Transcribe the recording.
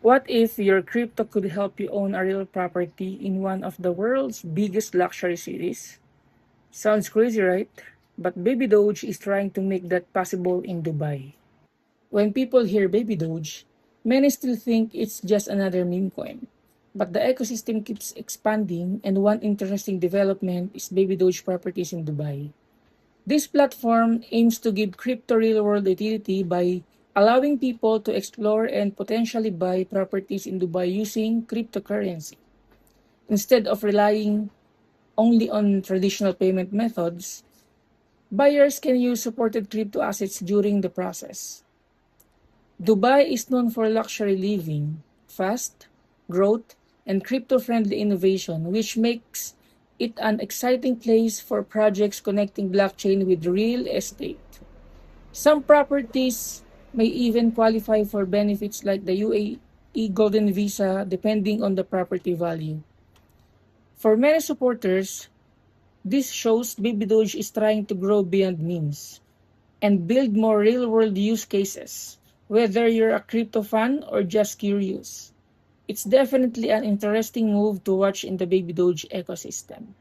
What if your crypto could help you own a real property in one of the world's biggest luxury cities? Sounds crazy, right? But Baby Doge is trying to make that possible in Dubai. When people hear Baby Doge, many still think it's just another meme coin. But the ecosystem keeps expanding, and one interesting development is Baby Doge properties in Dubai. This platform aims to give crypto real world utility by allowing people to explore and potentially buy properties in Dubai using cryptocurrency. Instead of relying only on traditional payment methods, buyers can use supported crypto assets during the process. Dubai is known for luxury living, fast growth, and crypto friendly innovation, which makes it an exciting place for projects connecting blockchain with real estate. Some properties may even qualify for benefits like the UAE Golden Visa, depending on the property value. For many supporters, this shows Baby Doge is trying to grow beyond memes and build more real world use cases, whether you're a crypto fan or just curious. It's definitely an interesting move to watch in the Baby Doge ecosystem.